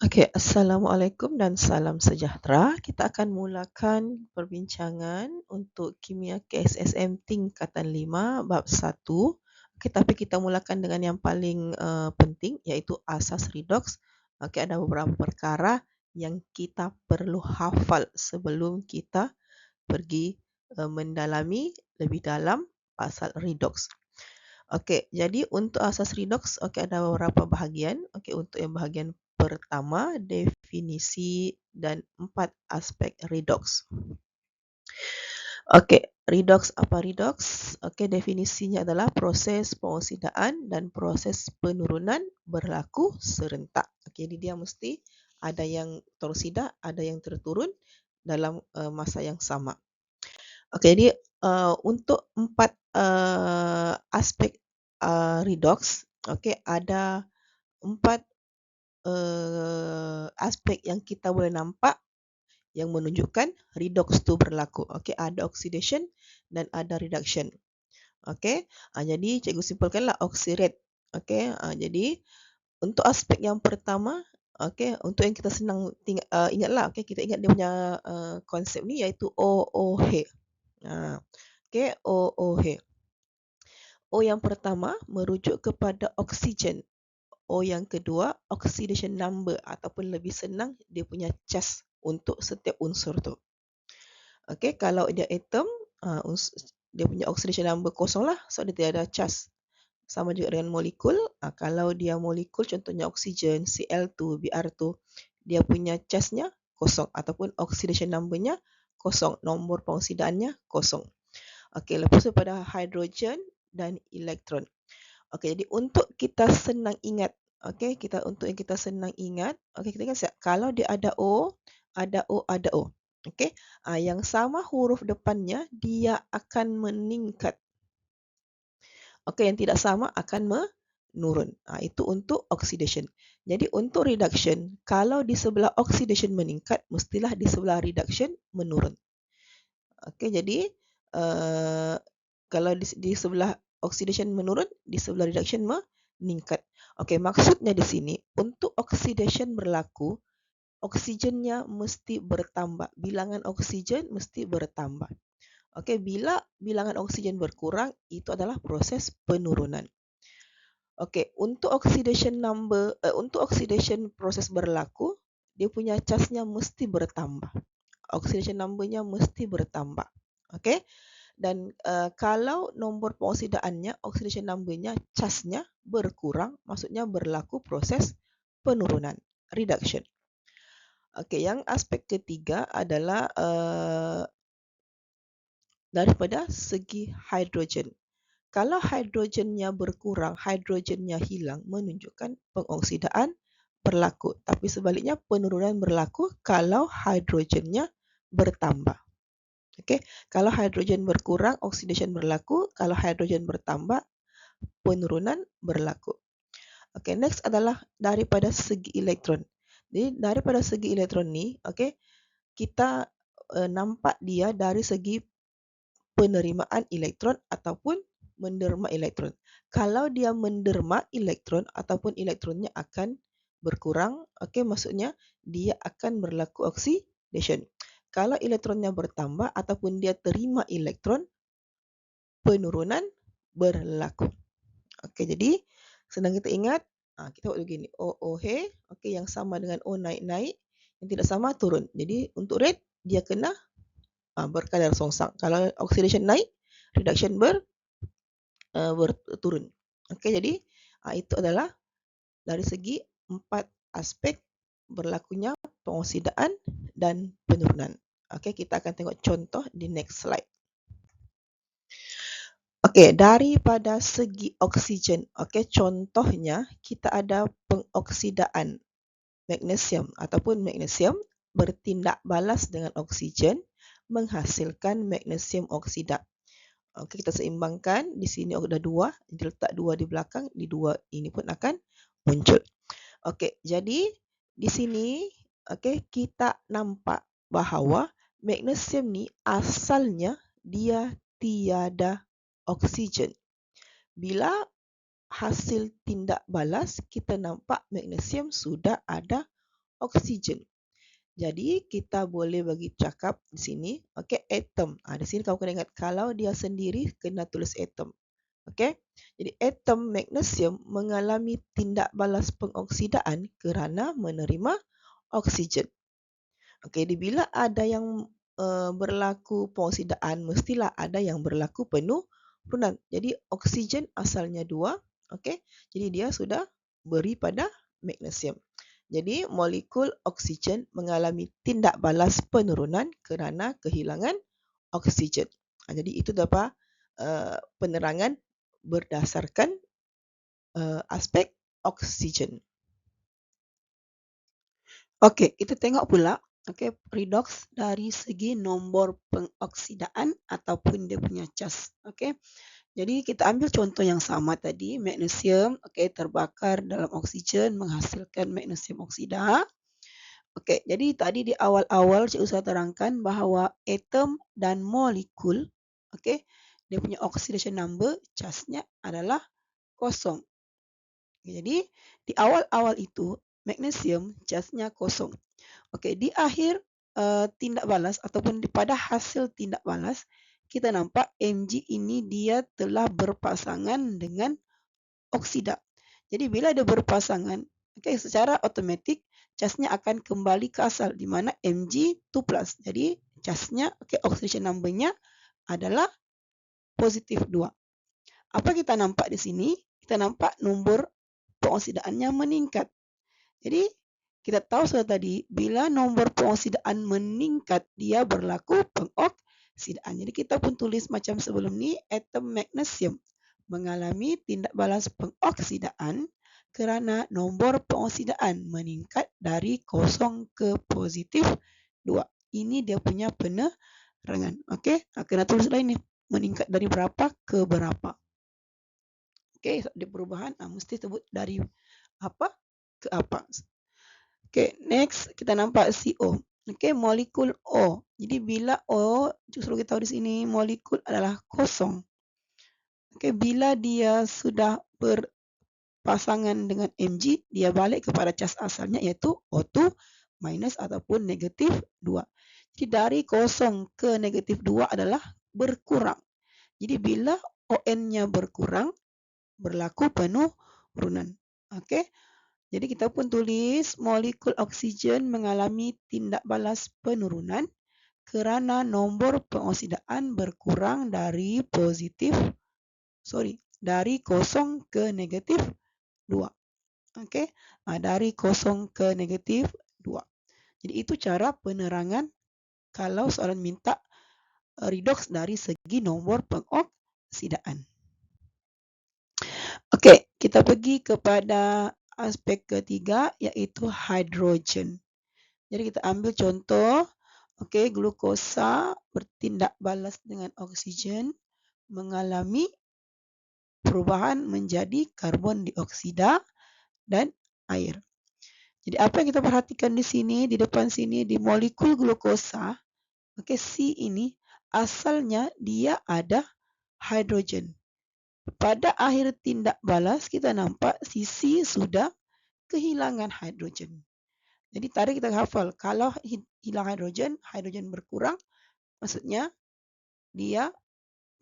Okey, Assalamualaikum dan salam sejahtera. Kita akan mulakan perbincangan untuk kimia KSSM tingkatan 5 bab 1. Okey, tapi kita mulakan dengan yang paling penting iaitu asas redoks. Okey, ada beberapa perkara yang kita perlu hafal sebelum kita pergi mendalami lebih dalam pasal redoks. Okey, jadi untuk asas redoks, okey ada beberapa bahagian. Okey, untuk yang bahagian pertama, definisi dan 4 aspek redoks. Okey, redoks apa redoks? Okey, definisinya adalah proses pengoksidaan dan proses penurunan berlaku serentak. Okey, jadi dia mesti ada yang teroksida, ada yang terturun dalam masa yang sama. Okey, jadi untuk 4 aspek redoks, okey, ada 4 aspek yang kita boleh nampak yang menunjukkan redoks tu berlaku. Okey, ada oxidation dan ada reduction. Okey, jadi cikgu simpulkanlah oxirate. Okey, jadi untuk aspek yang pertama, okey, untuk yang kita senang ingatlah, okey, kita ingat dia punya konsep ni iaitu OOH. Okey, OOH. O yang pertama merujuk kepada oksigen. O yang kedua, oxidation number ataupun lebih senang dia punya charge untuk setiap unsur tu. Okey, kalau dia atom, dia punya oxidation number kosong lah, so dia tiada charge. Sama juga dengan molekul, kalau dia molekul contohnya oksigen, Cl2, Br2, dia punya charge-nya kosong ataupun oxidation number-nya kosong, nombor pengoksidaannya kosong. Okey, lepas tu pada hidrogen dan elektron. Okey, jadi untuk kita senang ingat, okey, untuk yang kita senang ingat, okey, kita ingat kalau dia ada O, ada O, ada O. Okey, yang sama huruf depannya dia akan meningkat. Okey, yang tidak sama akan menurun. Itu untuk oxidation. Jadi untuk reduction, kalau di sebelah oxidation meningkat, mestilah di sebelah reduction menurun. Okey, jadi kalau di sebelah oxidation menurun, di sebelah reduction meningkat. Okey, maksudnya di sini untuk oxidation berlaku, oksigennya mesti bertambah. Bilangan oksigen mesti bertambah. Okey, bila bilangan oksigen berkurang, itu adalah proses penurunan. Okey, untuk oxidation proses berlaku, dia punya charge-nya mesti bertambah. Oxidation number-nya mesti bertambah. Okey? Dan kalau nombor pengoksidaannya, oxidation number-nya, charge-nya berkurang, maksudnya berlaku proses penurunan, reduction. Okey, yang aspek ketiga adalah daripada segi hidrogen. Kalau hidrogennya berkurang, hidrogennya hilang, menunjukkan pengoksidaan berlaku. Tapi sebaliknya penurunan berlaku kalau hidrogennya bertambah. Okey, kalau hidrogen berkurang, oxidation berlaku. Kalau hidrogen bertambah, penurunan berlaku. Okey, next adalah daripada segi elektron. Jadi daripada segi elektron ni, okey, kita nampak dia dari segi penerimaan elektron ataupun menderma elektron. Kalau dia menderma elektron ataupun elektronnya akan berkurang, okey, maksudnya dia akan berlaku oxidation. Kalau elektronnya bertambah ataupun dia terima elektron, penurunan berlaku. Okey, jadi senang kita ingat, kita buat begini, OOH, okey, yang sama dengan O naik-naik, yang tidak sama turun. Jadi untuk rate, dia kena berkadar songsang. Kalau oxidation naik, reduction berturun. Okey, jadi itu adalah dari segi 4 aspek berlakunya pengoksidaan dan penurunan. Okey, kita akan tengok contoh di next slide. Okey, daripada segi oksigen, okey, contohnya kita ada pengoksidaan magnesium ataupun magnesium bertindak balas dengan oksigen menghasilkan magnesium oksida. Okey, kita seimbangkan, di sini ada 2, jadi letak 2 di belakang, di 2 ini pun akan muncul. Okey, jadi di sini okey, kita nampak bahawa magnesium ni asalnya dia tiada oksigen. Bila hasil tindak balas, kita nampak magnesium sudah ada oksigen. Jadi kita boleh bagi cakap di sini, okey, atom. Di sini kamu kena ingat kalau dia sendiri kena tulis atom. Okey. Jadi atom magnesium mengalami tindak balas pengoksidaan kerana menerima oksigen. Okey, bila ada yang berlaku pengoksidaan, mestilah ada yang berlaku penurunan. Jadi oksigen asalnya 2, okey. Jadi dia sudah beri pada magnesium. Jadi molekul oksigen mengalami tindak balas penurunan kerana kehilangan oksigen. Jadi itu dapat penerangan berdasarkan aspek oksigen. Okey, kita tengok pula redox dari segi nombor pengoksidaan ataupun dia punya cas. Okey. Jadi kita ambil contoh yang sama tadi, magnesium terbakar dalam oksigen menghasilkan magnesium oksida. Okey, jadi tadi di awal-awal cikgu sudah terangkan bahawa atom dan molekul dia punya oxidation number casnya adalah kosong. Jadi di awal-awal itu magnesium casnya kosong. Okey, di akhir tindak balas ataupun pada hasil tindak balas kita nampak Mg ini dia telah berpasangan dengan oksida. Jadi bila dia berpasangan, secara automatik casnya akan kembali ke asal di mana Mg2+. Jadi casnya oxidation number-nya adalah positif 2. Apa kita nampak di sini? Kita nampak nombor pengoksidaannya meningkat. Jadi kita tahu sudah tadi bila nombor pengoksidaan meningkat dia berlaku pengoksidaan. Jadi kita pun tulis macam sebelum ni, atom magnesium mengalami tindak balas pengoksidaan kerana nombor pengoksidaan meningkat dari kosong ke positif 2. Ini dia punya penerangan. Okey, kena tulis lain ni, meningkat dari berapa ke berapa. Okey, di perubahan mesti sebut dari apa ke apa. Okey, next kita nampak CO. Okey, molekul O. Jadi bila O, justru kita tahu di sini molekul adalah kosong. Okey, bila dia sudah berpasangan dengan Mg, dia balik kepada cas asalnya iaitu O2 minus ataupun negatif 2. Jadi dari kosong ke negatif 2 adalah berkurang. Jadi bila ON-nya berkurang, berlaku penurunan. Okey. Jadi kita pun tulis molekul oksigen mengalami tindak balas penurunan kerana nombor pengoksidaan berkurang dari dari kosong ke negatif 2. Okey. Dari kosong ke negatif 2. Jadi itu cara penerangan kalau soalan minta redox dari segi nombor pengoksidaan. Okey, kita pergi kepada aspek ketiga iaitu hidrogen. Jadi kita ambil contoh, glukosa bertindak balas dengan oksigen mengalami perubahan menjadi karbon dioksida dan air. Jadi apa yang kita perhatikan di sini, di depan sini di molekul glukosa, C ini asalnya dia ada hidrogen. Pada akhir tindak balas kita nampak si C sudah kehilangan hidrogen. Jadi tadi kita hafal kalau hilang hidrogen, hidrogen berkurang, maksudnya dia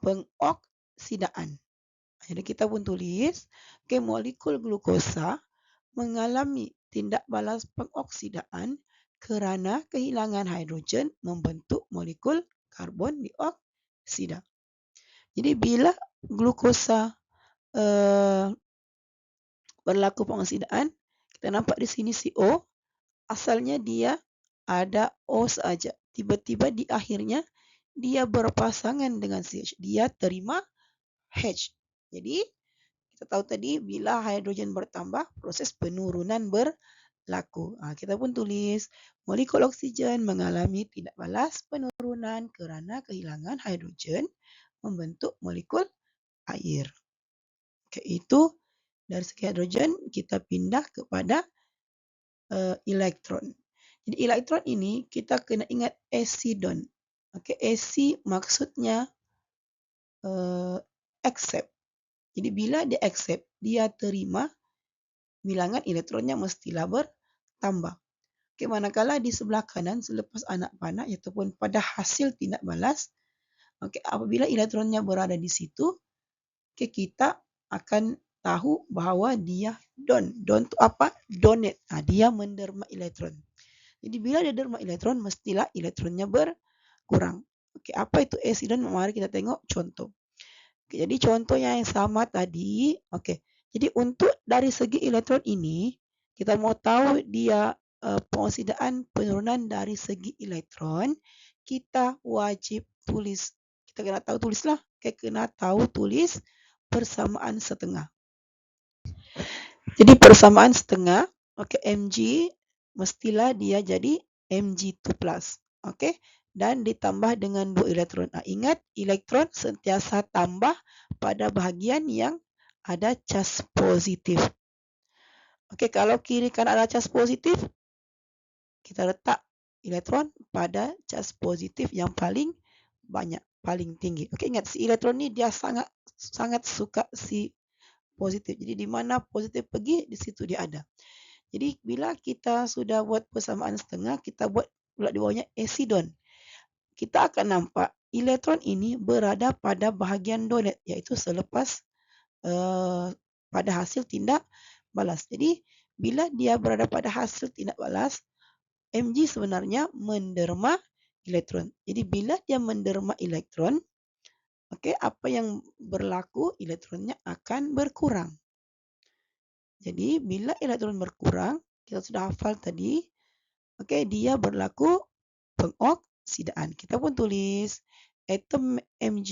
pengoksidaan. Jadi kita pun tulis molekul glukosa mengalami tindak balas pengoksidaan kerana kehilangan hidrogen membentuk molekul karbon dioksida. Jadi bila glukosa berlaku pengoksidaan, kita nampak di sini CO, asalnya dia ada O saja. Tiba-tiba di akhirnya dia berpasangan dengan CH. Dia terima H. Jadi kita tahu tadi bila hidrogen bertambah, proses penurunan berlaku. Kita pun tulis molekul oksigen mengalami tindak balas penurunan kerana kehilangan hidrogen membentuk molekul air. Itu dari segi hidrogen kita pindah kepada elektron. Jadi elektron ini kita kena ingat acidon. Ac maksudnya accept. Jadi bila dia accept, dia terima bilangan elektronnya mestilah bertambah. Okey, manakala di sebelah kanan selepas anak panah ataupun pada hasil tindak balas, okey, apabila elektronnya berada di situ, okey, kita akan tahu bahawa dia don. Don tu apa? Donate. Dia menderma elektron. Jadi bila dia derma elektron, mestilah elektronnya berkurang. Okey, apa itu accident? Mari kita tengok contoh. Okey, jadi contoh yang sama tadi, okey. Jadi untuk dari segi elektron ini, kita mau tahu dia pengoksidaan penurunan dari segi elektron, kita wajib tulis. Kita kena tahu tulislah. Okey, kena tahu tulis persamaan setengah. Jadi persamaan setengah, okey, Mg mestilah dia jadi Mg2+. Okey, dan ditambah dengan 2 elektron. Ingat, elektron sentiasa tambah pada bahagian yang ada cas positif. Okey, kalau kiri kanan ada cas positif, kita letak elektron pada cas positif yang paling banyak, paling tinggi. Okey, ingat si elektron ni dia sangat suka si positif. Jadi di mana positif pergi, di situ dia ada. Jadi bila kita sudah buat persamaan setengah, kita buat pula di bawahnya accident. Kita akan nampak elektron ini berada pada bahagian donate, iaitu selepas pada hasil tindak balas. Jadi bila dia berada pada hasil tindak balas, Mg sebenarnya menderma elektron. Jadi bila dia menderma elektron, okey, apa yang berlaku? Elektronnya akan berkurang. Jadi bila elektron berkurang, kita sudah hafal tadi, okey, dia berlaku pengoksidaan. Kita pun tulis atom Mg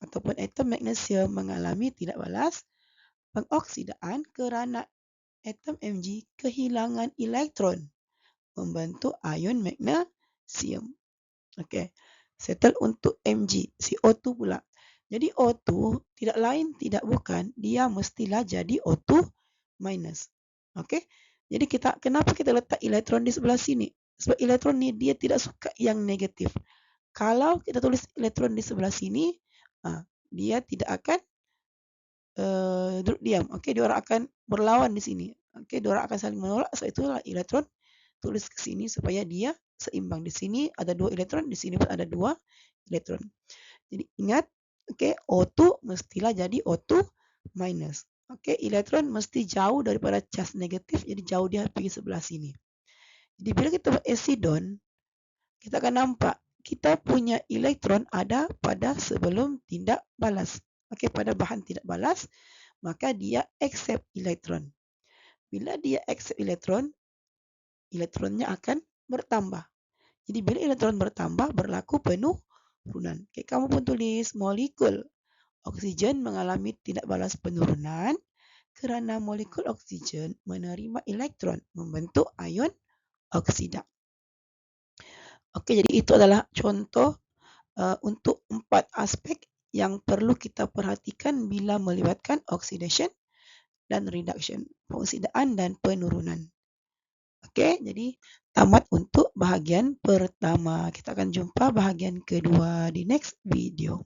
ataupun atom magnesium mengalami tindak balas pengoksidaan kerana atom Mg kehilangan elektron membentuk ion magnesium. Okey. Settle untuk Mg, CO2 pula. Jadi O2 tidak lain tidak bukan, dia mestilah jadi O2 minus. Okey. Jadi kenapa kita letak elektron di sebelah sini? Sebab elektron ni dia tidak suka yang negatif. Kalau kita tulis elektron di sebelah sini, dia tidak akan duduk diam. Okey, dia orang akan berlawan di sini. Okey, dia orang akan saling menolak. Sebab itulah elektron tulis ke sini supaya dia seimbang. Di sini ada 2 elektron, di sini pun ada 2 elektron. Jadi ingat, okey, O2 mestilah jadi O2 minus. Okey, elektron mesti jauh daripada cas negatif, jadi jauh dia pergi sebelah sini. Jadi bila kita buat accident, kita akan nampak kita punya elektron ada pada sebelum tindak balas. Okey, pada bahan tindak balas, maka dia accept elektron. Bila dia accept elektron, elektronnya akan bertambah. Jadi bila elektron bertambah, berlaku penurunan. Okay, kamu pun tulis molekul oksigen mengalami tindak balas penurunan kerana molekul oksigen menerima elektron membentuk ion oksida. Okey, jadi itu adalah contoh untuk 4 aspek yang perlu kita perhatikan bila melibatkan oxidation dan reduction, pengoksidaan dan penurunan. Okey, jadi tamat untuk bahagian pertama. Kita akan jumpa bahagian kedua di next video.